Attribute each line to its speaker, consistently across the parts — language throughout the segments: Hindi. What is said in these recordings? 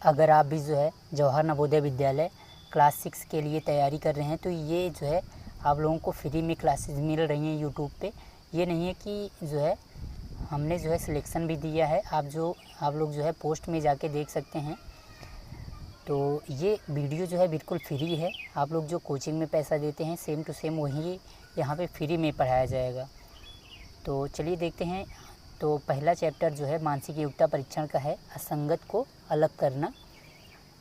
Speaker 1: अगर आप भी जो है जवाहर नवोदय विद्यालय क्लास 6 के लिए तैयारी कर रहे हैं तो ये जो है आप लोगों को फ्री में क्लासेस मिल रही हैं यूट्यूब पे। ये नहीं है कि जो है हमने जो है सिलेक्शन भी दिया है, आप लोग जो है पोस्ट में जाके देख सकते हैं। तो ये वीडियो जो है बिल्कुल फ्री है। आप लोग जो कोचिंग में पैसा देते हैं सेम टू सेम वही यहाँ पे फ्री में पढ़ाया जाएगा। तो चलिए देखते हैं। तो पहला चैप्टर जो है मानसिक योग्यता परीक्षण का है, असंगत को अलग करना।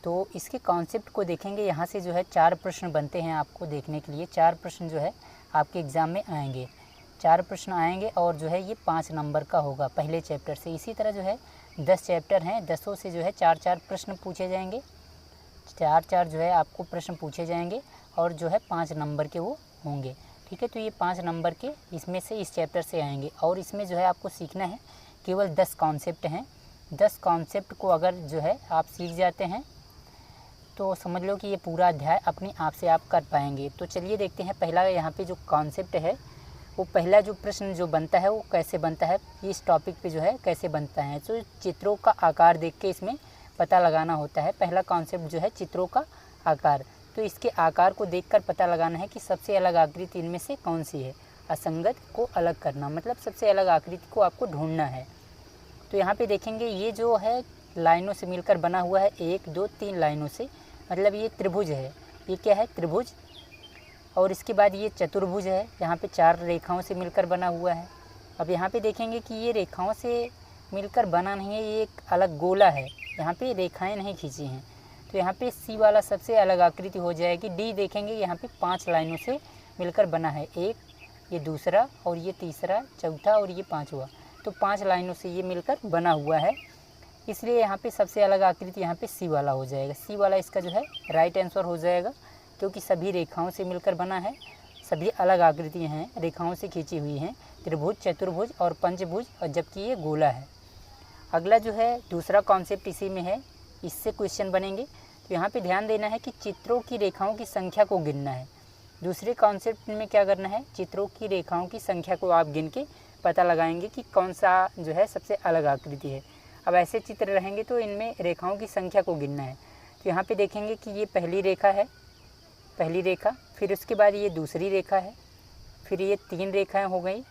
Speaker 1: तो इसके कॉन्सेप्ट को देखेंगे। यहाँ से जो है 4 प्रश्न बनते हैं आपको देखने के लिए। 4 प्रश्न जो है आपके एग्ज़ाम में आएंगे, 4 प्रश्न आएंगे और जो है ये 5 नंबर का होगा पहले चैप्टर से। इसी तरह जो है 10 चैप्टर हैं, 10 से जो है 4-4 प्रश्न पूछे जाएंगे, 4-4 जो है आपको प्रश्न पूछे जाएंगे और जो है 5 नंबर के वो होंगे। ठीक है, तो ये 5 नंबर के इसमें से इस चैप्टर से आएंगे और इसमें जो है आपको सीखना है केवल 10 कॉन्सेप्ट हैं। 10 कॉन्सेप्ट को अगर जो है आप सीख जाते हैं तो समझ लो कि ये पूरा अध्याय अपने आप से आप कर पाएंगे। तो चलिए देखते हैं पहला यहाँ पे जो कॉन्सेप्ट है वो पहला जो प्रश्न जो बनता है वो कैसे बनता है, इस टॉपिक पे जो है कैसे बनता है। तो चित्रों का आकार देख के इसमें पता लगाना होता है। पहला कॉन्सेप्ट जो है चित्रों का आकार। तो इसके आकार को देखकर पता लगाना है कि सबसे अलग आकृति इनमें से कौन सी है। असंगत को अलग करना मतलब सबसे अलग आकृति को आपको ढूंढना है। तो यहाँ पे देखेंगे ये जो है लाइनों से मिलकर बना हुआ है, 1 2 3 लाइनों से, मतलब ये त्रिभुज है। ये क्या है? त्रिभुज। और इसके बाद ये चतुर्भुज है, यहाँ पे 4 रेखाओं से मिलकर बना हुआ है। अब यहाँ पे देखेंगे कि ये रेखाओं से मिलकर बना नहीं है, ये एक अलग गोला है, यहाँ पे रेखाएं नहीं खींची हैं। तो यहाँ पे सी वाला सबसे अलग आकृति हो जाएगी। डी देखेंगे यहाँ पे 5 लाइनों से मिलकर बना है, एक, ये दूसरा और ये तीसरा, चौथा और ये 5वां। तो 5 लाइनों से ये मिलकर बना हुआ है, इसलिए यहाँ पे सबसे अलग आकृति यहाँ पे सी वाला हो जाएगा। सी वाला इसका जो है राइट आंसर हो जाएगा, क्योंकि सभी रेखाओं से मिलकर बना है, सभी अलग आकृतियाँ हैं, रेखाओं से खींची हुई हैं, त्रिभुज, चतुर्भुज और पंचभुज, और जबकि ये गोला है। अगला जो है दूसरा कॉन्सेप्ट इसी में है, इससे क्वेश्चन बनेंगे। तो यहाँ पे ध्यान देना है कि चित्रों की रेखाओं की संख्या को गिनना है। दूसरे कॉन्सेप्ट में क्या करना है, चित्रों की रेखाओं की संख्या को आप गिन के पता लगाएंगे कि कौन सा जो है सबसे अलग आकृति है। अब ऐसे चित्र रहेंगे तो इनमें रेखाओं की संख्या को गिनना है। तो यहाँ पे देखेंगे कि ये पहली रेखा है, पहली रेखा, फिर उसके बाद ये दूसरी रेखा है, फिर ये 3 रेखाएं हो गई,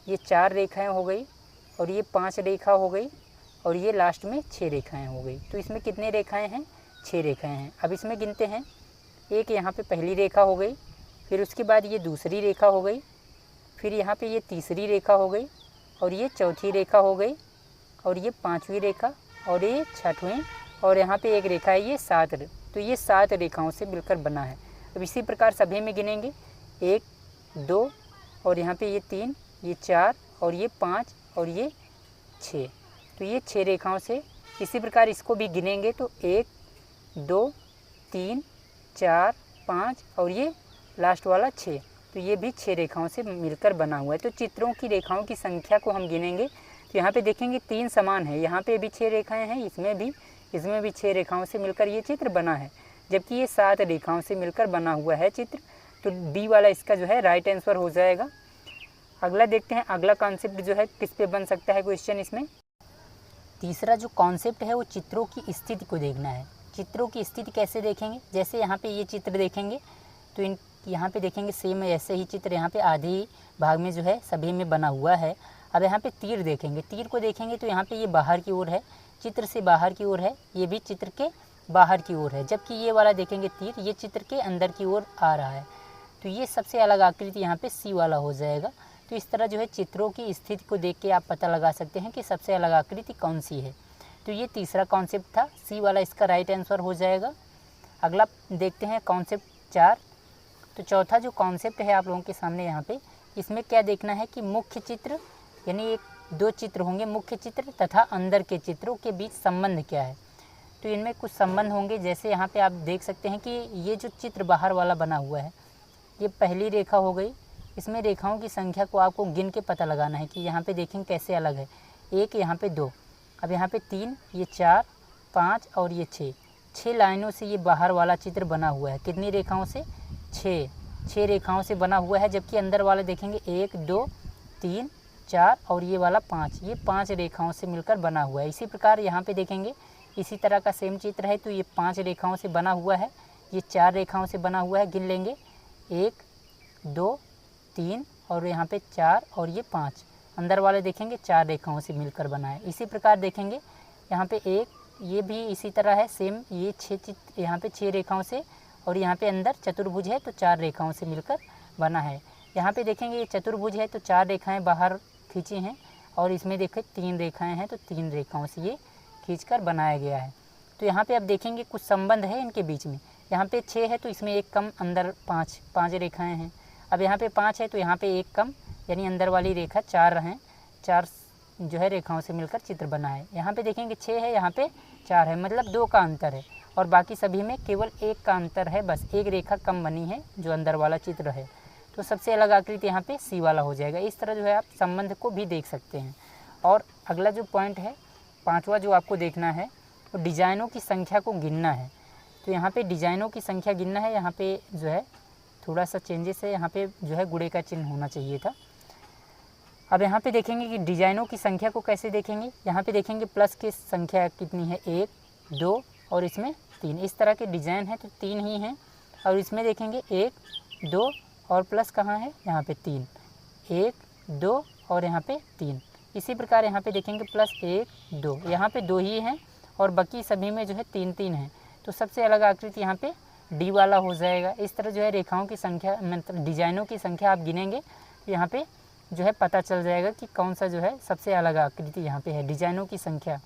Speaker 1: ये 4 रेखाएं हो गई और ये 5 रेखा हो गई और ये लास्ट में 6 रेखाएं हो गई। तो इसमें कितने रेखाएं हैं? 6 रेखाएं हैं। अब इसमें गिनते हैं, एक यहाँ पे पहली रेखा हो गई, फिर उसके बाद ये दूसरी रेखा हो गई, फिर यहाँ पे ये तीसरी रेखा हो गई और ये चौथी रेखा हो गई और ये 5वीं रेखा और ये 6वीं और यहाँ पे एक रेखा है, ये 7। तो ये 7 रेखाओं से मिलकर बना है। अब इसी प्रकार सभी में गिनेंगे, 1 2 और यहाँ पे ये 3, ये 4 और ये 5 और ये 6। तो ये 6 रेखाओं से, इसी प्रकार इसको भी गिनेंगे तो 1 2 3 4 5 और ये लास्ट वाला 6। तो ये भी 6 रेखाओं से मिलकर बना हुआ है। तो चित्रों की रेखाओं की संख्या को हम गिनेंगे तो यहाँ पे देखेंगे 3 समान है, यहाँ पे भी 6 रेखाएं हैं, इसमें भी 6 रेखाओं से मिलकर ये चित्र बना है, जबकि ये 7 रेखाओं से मिलकर बना हुआ है चित्र। तो डी वाला इसका जो है राइट आंसर हो जाएगा। अगला देखते हैं, अगला कॉन्सेप्ट जो है किस पे बन सकता है क्वेश्चन इसमें। तीसरा जो कॉन्सेप्ट है वो चित्रों की स्थिति को देखना है। चित्रों की स्थिति कैसे देखेंगे, जैसे यहाँ पे ये चित्र देखेंगे तो इन यहाँ पे देखेंगे सेम ऐसे ही चित्र यहाँ पे आधे भाग में जो है सभी में बना हुआ है। अब यहाँ पे तीर देखेंगे, तीर को देखेंगे तो यहाँ पे ये बाहर की ओर है, चित्र से बाहर की ओर है, ये भी चित्र के बाहर की ओर है, जबकि ये वाला देखेंगे तीर, ये चित्र के अंदर की ओर आ रहा है। तो ये सबसे अलग आकृति यहाँ पे सी वाला हो जाएगा। तो इस तरह जो है चित्रों की स्थिति को देख के आप पता लगा सकते हैं कि सबसे अलग आकृति कौन सी है। तो ये तीसरा कॉन्सेप्ट था, सी वाला इसका राइट आंसर हो जाएगा। अगला देखते हैं कॉन्सेप्ट 4। तो चौथा जो कॉन्सेप्ट है आप लोगों के सामने यहाँ पे, इसमें क्या देखना है कि मुख्य चित्र, यानी 2 चित्र होंगे, मुख्य चित्र तथा अंदर के चित्रों के बीच संबंध क्या है। तो इनमें कुछ संबंध होंगे, जैसे यहाँ पे आप देख सकते हैं कि ये जो चित्र बाहर वाला बना हुआ है, ये पहली रेखा हो गई। इसमें रेखाओं की संख्या को आपको गिन के पता लगाना है कि यहाँ पे देखें कैसे अलग है, 1 यहाँ पे 2, अब यहाँ पे 3, ये 4 5 और ये 6 लाइनों से ये बाहर वाला चित्र बना हुआ है। कितनी रेखाओं से? 6 रेखाओं से बना हुआ है, जबकि अंदर वाले देखेंगे 1 2 3 4 और ये वाला 5, ये 5 रेखाओं से मिलकर बना हुआ है। इसी प्रकार यहाँ पे देखेंगे इसी तरह का सेम चित्र है तो ये 5 रेखाओं से बना हुआ है, ये 4 रेखाओं से बना हुआ है। गिन लेंगे 1 2 3 और यहाँ पे 4 और ये 5। अंदर वाले देखेंगे 4 रेखाओं से मिलकर बना है। इसी प्रकार देखेंगे यहाँ पे एक, ये भी इसी तरह है सेम, ये 6 चित्र यहाँ पे 6 रेखाओं से, और यहाँ पे अंदर चतुर्भुज है तो 4 रेखाओं से मिलकर बना है। यहाँ पे देखेंगे ये चतुर्भुज है तो 4 रेखाएँ बाहर खींची हैं, और इसमें देखें 3 रेखाएँ हैं तो 3 रेखाओं से ये खींचकर बनाया गया है। तो यहाँ पे अब देखेंगे कुछ संबंध है इनके बीच में। यहाँ पे 6 है तो इसमें एक कम, अंदर 5 रेखाएँ हैं। अब यहाँ पे 5 है तो यहाँ पे एक कम, यानी अंदर वाली रेखा 4 हैं, 4 जो है रेखाओं से मिलकर चित्र बना है। यहाँ पे देखेंगे 6 है, यहाँ पे 4 है, मतलब 2 का अंतर है, और बाकी सभी में केवल 1 का अंतर है, बस एक रेखा कम बनी है जो अंदर वाला चित्र है। तो सबसे अलग आकृति यहाँ पे सी वाला हो जाएगा। इस तरह जो है आप संबंध को भी देख सकते हैं। और अगला जो पॉइंट है 5वां जो आपको देखना है तो डिजाइनों की संख्या को गिनना है। तो यहाँ पे डिजाइनों की संख्या गिनना है। यहाँ पे जो है थोड़ा सा चेंजेस है, यहाँ पे जो है गुणे का चिन्ह होना चाहिए था। अब यहाँ पे देखेंगे कि डिजाइनों की संख्या को कैसे देखेंगे। यहाँ पे देखेंगे प्लस की संख्या कितनी है, 1 2 और इसमें 3। इस तरह के डिज़ाइन है तो 3 ही हैं, और इसमें देखेंगे 1 2 और प्लस कहाँ है, यहाँ पे 3, 1 2 और यहाँ पे 3। इसी प्रकार यहाँ पे देखेंगे प्लस 1 2, यहाँ पे 2 ही हैं और बाकी सभी में जो है 3 3 हैं। तो सबसे अलग आकृति यहाँ पे डी वाला हो जाएगा। इस तरह जो है रेखाओं की संख्या, मतलब डिजाइनों की संख्या आप गिनेंगे तो यहाँ पे जो है पता चल जाएगा कि कौन सा जो है सबसे अलग आकृति यहाँ पे है। डिजाइनों की संख्या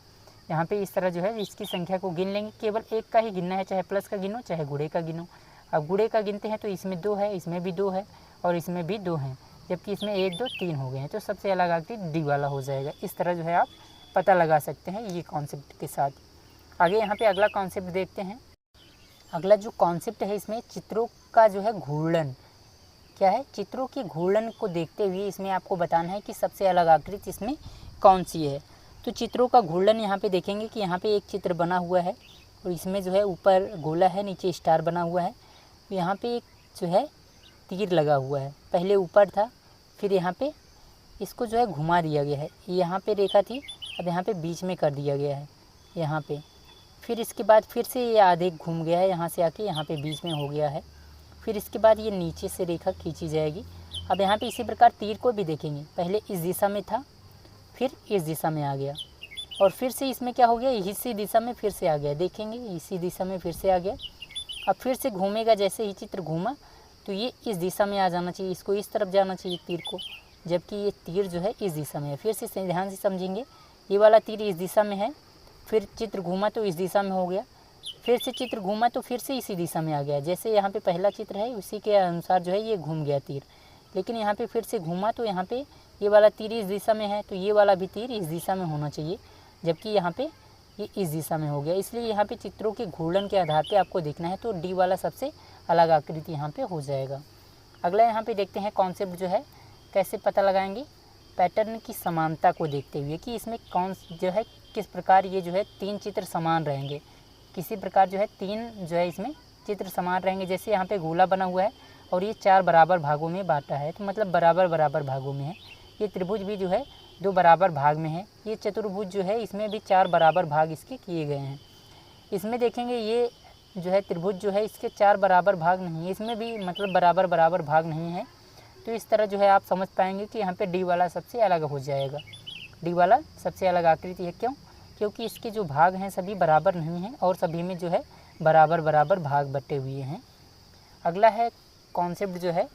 Speaker 1: यहाँ पे इस तरह जो है इसकी संख्या को गिन लेंगे। केवल एक का ही गिनना है, चाहे प्लस का गिनो चाहे गुणे का गिनो। अब गुणे का गिनते हैं तो इसमें 2 है, इसमें भी 2 है और इसमें भी 2 हैं, जबकि इसमें 1 2 3 हो गए हैं। तो सबसे अलग आकृति डी वाला हो जाएगा। इस तरह जो है आप पता लगा सकते हैं ये कॉन्सेप्ट के साथ। आगे यहाँ पे अगला कॉन्सेप्ट देखते हैं। अगला जो कॉन्सेप्ट है इसमें चित्रों का जो है घूर्णन क्या है। चित्रों की घूर्णन को देखते हुए इसमें आपको बताना है कि सबसे अलग आकृति इसमें कौन सी है। तो चित्रों का घूर्णन यहाँ पे देखेंगे कि यहाँ पे एक चित्र बना हुआ है और इसमें जो है ऊपर गोला है, नीचे स्टार बना हुआ है। यहाँ पे एक जो है तीर लगा हुआ है, पहले ऊपर था फिर यहाँ पे इसको जो है घुमा दिया गया है। यहाँ पे रेखा थी, अब यहाँ पे बीच में कर दिया गया है यहाँ पे। फिर इसके बाद फिर से ये आधे घूम गया है, यहाँ से आके यहाँ पे बीच में हो गया है। फिर इसके बाद ये नीचे से रेखा खींची जाएगी। अब यहाँ पे इसी प्रकार तीर को भी देखेंगे, पहले इस दिशा में था फिर इस दिशा में आ गया और फिर से इसमें क्या हो गया, इसी दिशा में फिर से आ गया। देखेंगे इसी दिशा में फिर से आ गया। अब फिर से घूमेगा, जैसे ही चित्र घूमा तो ये इस दिशा में आ जाना चाहिए, इसको इस तरफ जाना चाहिए तीर को, जबकि ये तीर जो है इस दिशा में है। फिर से ध्यान से समझेंगे, ये वाला तीर इस दिशा में है, फिर चित्र घूमा तो इस दिशा में हो गया, फिर से चित्र घूमा तो फिर से इसी दिशा में आ गया। जैसे यहाँ पे पहला चित्र है उसी के अनुसार जो है ये घूम गया तीर। लेकिन यहाँ पे फिर से घूमा तो यहाँ पे ये वाला तीर इस दिशा में है तो ये वाला भी तीर इस दिशा में होना चाहिए, जबकि यहाँ पे ये इस दिशा में हो गया। इसलिए यहाँ पे चित्रों के घूर्णन के आधार पे आपको देखना है, तो डी वाला सबसे अलग आकृति यहाँ पे हो जाएगा। अगला यहाँ पे देखते हैं कॉन्सेप्ट जो है कैसे पता लगाएंगे पैटर्न की समानता को देखते हुए कि इसमें कौन जो है किस प्रकार ये जो है 3 चित्र समान रहेंगे। किसी प्रकार जो है 3 जो है इसमें चित्र समान रहेंगे। जैसे यहाँ पे गोला बना हुआ है और ये 4 बराबर भागों में बांटा है, तो मतलब बराबर बराबर भागों में है। ये त्रिभुज भी जो है 2 बराबर भाग में है। ये चतुर्भुज जो है इसमें भी 4 बराबर भाग इसके किए गए हैं। इसमें देखेंगे ये जो है त्रिभुज जो है इसके 4 बराबर भाग नहीं है, इसमें भी मतलब बराबर बराबर भाग नहीं है। तो इस तरह जो है आप समझ पाएंगे कि यहाँ पे डी वाला सबसे अलग हो जाएगा। डी वाला सबसे अलग आकृति है, क्यों? क्योंकि इसके जो भाग हैं सभी बराबर नहीं हैं और सभी में जो है बराबर बराबर भाग बटे हुए हैं। अगला है कॉन्सेप्ट जो है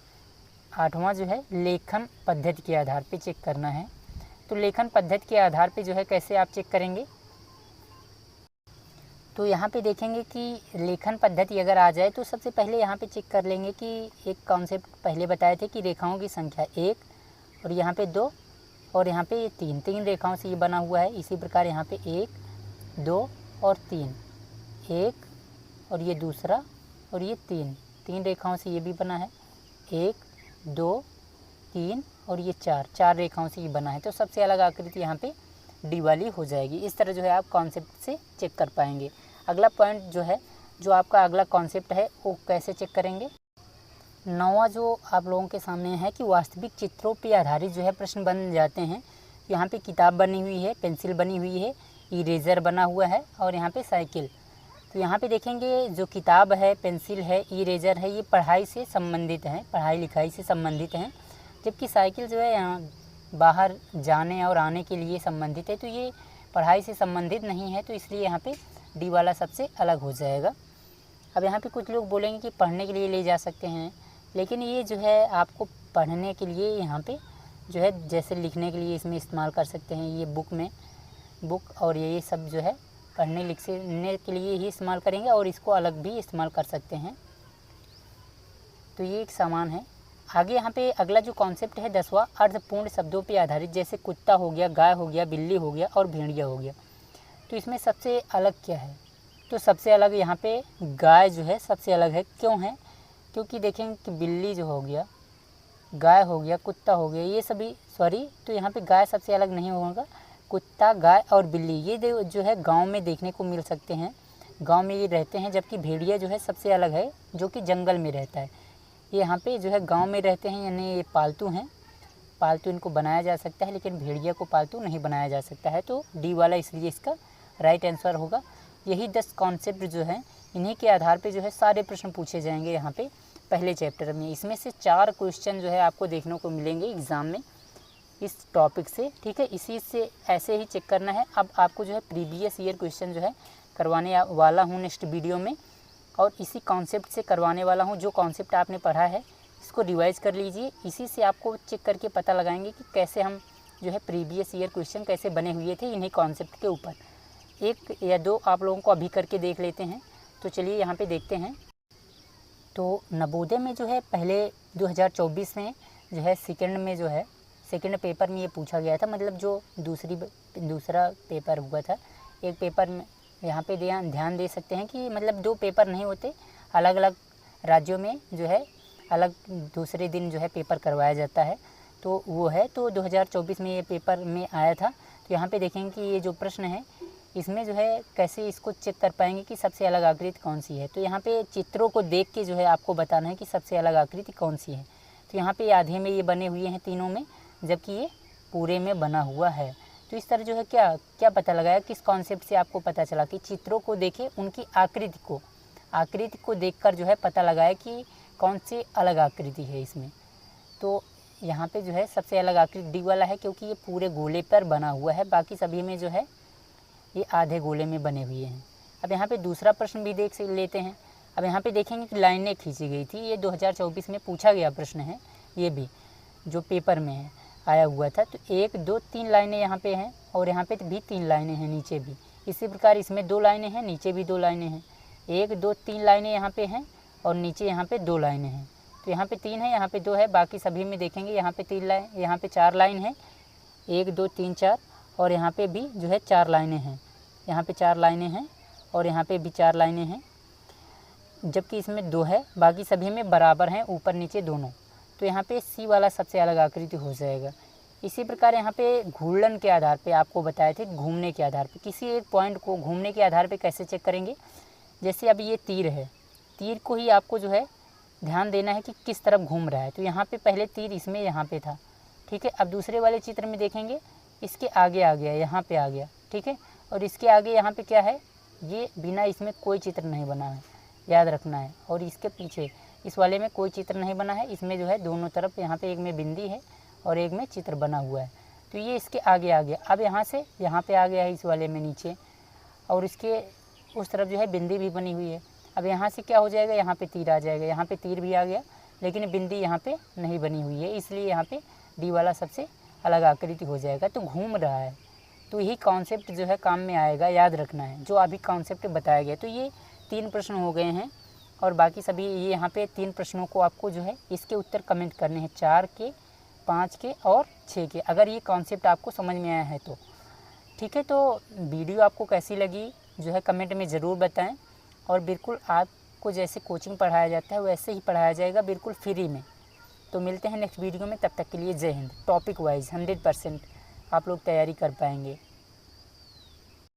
Speaker 1: 8वां जो है लेखन पद्धति के आधार पे चेक करना है। तो लेखन पद्धति के आधार पे जो है कैसे आप चेक करेंगे, तो यहाँ पे देखेंगे कि लेखन पद्धति अगर आ जाए तो सबसे पहले यहाँ पे चेक कर लेंगे कि एक कॉन्सेप्ट पहले बताए थे कि रेखाओं की संख्या 1 और यहाँ पे 2 और यहाँ पे 3 रेखाओं से ये बना हुआ है। इसी प्रकार यहाँ पे 1 2 और 3, 1 और ये दूसरा और ये 3 रेखाओं से ये भी बना है, 1 2 3 और ये 4 रेखाओं से ये बना है। तो सबसे अलग आकृति यहाँ पे डी वाली हो जाएगी। इस तरह जो है आप कॉन्सेप्ट से चेक कर पाएंगे। अगला पॉइंट जो है जो आपका अगला कॉन्सेप्ट है वो कैसे चेक करेंगे। 9वां जो आप लोगों के सामने है कि वास्तविक चित्रों पर आधारित जो है प्रश्न बन जाते हैं। यहाँ पे किताब बनी हुई है, पेंसिल बनी हुई है, इरेज़र बना हुआ है और यहाँ पे साइकिल। तो यहाँ पे देखेंगे जो किताब है, पेंसिल है, इरेज़र है, ये पढ़ाई से संबंधित हैं, पढ़ाई लिखाई से संबंधित हैं, जबकि साइकिल जो है यहाँ बाहर जाने और आने के लिए संबंधित है। तो ये पढ़ाई से संबंधित नहीं है, तो इसलिए यहाँ पे डी वाला सबसे अलग हो जाएगा। अब यहाँ पे कुछ लोग बोलेंगे कि पढ़ने के लिए ले जा सकते हैं, लेकिन ये जो है आपको पढ़ने के लिए यहाँ पे जो है जैसे लिखने के लिए इसमें इस्तेमाल कर सकते हैं। ये बुक और ये सब जो है पढ़ने लिखने के लिए ही इस्तेमाल करेंगे और इसको अलग भी इस्तेमाल कर सकते हैं। तो ये एक सामान है। आगे यहाँ पे अगला जो कॉन्सेप्ट है 10वां, अर्थपूर्ण शब्दों पे आधारित, जैसे कुत्ता हो गया, गाय हो गया, बिल्ली हो गया और भेड़िया हो गया। तो इसमें सबसे अलग क्या है? तो सबसे अलग यहाँ पे गाय जो है सबसे अलग है। क्यों है? क्योंकि देखेंगे कि बिल्ली जो हो गया, गाय हो गया, कुत्ता हो गया, ये सभी तो यहाँ पे गाय सबसे अलग नहीं होगा। कुत्ता, गाय और बिल्ली ये जो है गांव में देखने को मिल सकते हैं, गांव में ये रहते हैं। जबकि भेड़िया जो है सबसे अलग है, जो कि जंगल में रहता है। ये यहाँ पे जो है गांव में रहते हैं, यानी ये पालतू हैं, पालतू इनको बनाया जा सकता है, लेकिन भेड़िया को पालतू नहीं बनाया जा सकता है। तो डी वाला इसलिए इसका राइट आंसर होगा। यही 10 कॉन्सेप्ट जो है, इन्हीं के आधार पे जो है सारे प्रश्न पूछे जाएंगे यहाँ पे पहले चैप्टर में। इसमें से 4 क्वेश्चन जो है आपको देखने को मिलेंगे एग्ज़ाम में इस टॉपिक से, ठीक है। इसी से ऐसे ही चेक करना है। अब आपको जो है प्रीवियस ईयर क्वेश्चन जो है करवाने वाला हूँ नेक्स्ट वीडियो में, और इसी कॉन्सेप्ट से करवाने वाला हूँ। जो कॉन्सेप्ट आपने पढ़ा है इसको रिवाइज़ कर लीजिए, इसी से आपको चेक करके पता लगाएंगे कि कैसे हम जो है प्रीवियस ईयर क्वेश्चन कैसे बने हुए थे इन्हीं कॉन्सेप्ट के ऊपर। 1 या 2 आप लोगों को अभी करके देख लेते हैं। तो चलिए यहाँ पे देखते हैं। तो नवोदय में जो है पहले 2024 में जो है सेकंड पेपर में ये पूछा गया था, मतलब जो दूसरा पेपर हुआ था। एक पेपर में यहाँ पे ध्यान दे सकते हैं कि मतलब 2 पेपर नहीं होते, अलग अलग राज्यों में जो है अलग दूसरे दिन जो है पेपर करवाया जाता है। तो वो है, तो 2024 में ये पेपर में आया था। तो यहाँ पे देखेंगे कि ये जो प्रश्न है इसमें जो है कैसे इसको चेक कर पाएंगे कि सबसे अलग आकृति कौन सी है। तो यहाँ पे चित्रों को देख के जो है आपको बताना है कि सबसे अलग आकृति कौन सी है। तो यहाँ पे आधे में ये बने हुए हैं तीनों में, जबकि ये पूरे में बना हुआ है। तो इस तरह जो है क्या पता लगाया, किस कॉन्सेप्ट से आपको पता चला कि चित्रों को देखें, उनकी आकृति को देखकर जो है पता लगाया कि कौन सी अलग आकृति है इसमें। तो यहाँ पे जो है सबसे अलग आकृति डी वाला है, क्योंकि ये पूरे गोले पर बना हुआ है, बाकी सभी में जो है ये आधे गोले में बने हुए हैं। अब यहाँ पे दूसरा प्रश्न भी देख लेते हैं। अब यहाँ पे देखेंगे कि लाइनें खींची गई थी, ये 2024 में पूछा गया प्रश्न है, ये भी जो पेपर में है आया हुआ था। तो 1 2 3 लाइनें यहाँ पे हैं और यहाँ पे भी 3 लाइनें हैं, नीचे भी इसी प्रकार इसमें 2 लाइनें हैं, नीचे भी 2 लाइनें हैं। 1 2 3 लाइनें यहाँ पे हैं और नीचे यहाँ पे 2 लाइनें हैं। तो यहाँ पे 3 है, यहाँ पे 2 है, बाकी सभी में देखेंगे यहाँ पे 3 लाइन, यहाँ पे 4 लाइन है, 1 2 3 4, और यहाँ पे भी जो है 4 लाइनें हैं, यहाँ पे 4 लाइनें हैं और यहाँ पे भी 4 लाइनें हैं, जबकि इसमें 2 है, बाकी सभी में बराबर हैं, ऊपर नीचे दोनों। तो यहाँ पे सी वाला सबसे अलग आकृति हो जाएगा। इसी प्रकार यहाँ पे घूर्णन के आधार पे आपको बताए थे, घूमने के आधार पे किसी एक पॉइंट को घूमने के आधार पे कैसे चेक करेंगे। जैसे अब ये तीर है, तीर को ही आपको जो है ध्यान देना है कि किस तरफ घूम रहा है। तो यहाँ पे पहले तीर इसमें यहाँ पे था, ठीक है। अब दूसरे वाले चित्र में देखेंगे इसके आगे आ गया, यहाँ पे आ गया, ठीक है। और इसके आगे यहाँ पे क्या है, ये बिना इसमें कोई चित्र नहीं बना है, याद रखना है। और इसके पीछे इस वाले में कोई चित्र नहीं बना है, इसमें जो है दोनों तरफ यहाँ पे एक में बिंदी है और एक में चित्र बना हुआ है। तो ये इसके आगे आ गया। अब यहाँ से यहाँ पे आ गया है इस वाले में नीचे, और इसके उस तरफ जो है बिंदी भी बनी हुई है। अब यहाँ से क्या हो जाएगा, यहाँ पे तीर आ जाएगा, यहाँ पे तीर भी आ गया, लेकिन बिंदी यहाँ पे नहीं बनी हुई है, इसलिए यहाँ पे डी वाला सबसे अलग आकृति हो जाएगा। तो घूम रहा है, तो यही कॉन्सेप्ट जो है काम में आएगा, याद रखना है जो अभी कॉन्सेप्ट बताया गया। तो ये 3 प्रश्न हो गए हैं और बाकी सभी ये यहाँ पे 3 प्रश्नों को आपको जो है इसके उत्तर कमेंट करने हैं, 4 के, 5 के और 6 के, अगर ये कॉन्सेप्ट आपको समझ में आया है तो, ठीक है। तो वीडियो आपको कैसी लगी जो है कमेंट में ज़रूर बताएं, और बिल्कुल आपको जैसे कोचिंग पढ़ाया जाता है वैसे ही पढ़ाया जाएगा, बिल्कुल फ्री में। तो मिलते हैं नेक्स्ट वीडियो में, तब तक के लिए जय हिंद। टॉपिक वाइज 100% आप लोग तैयारी कर पाएंगे।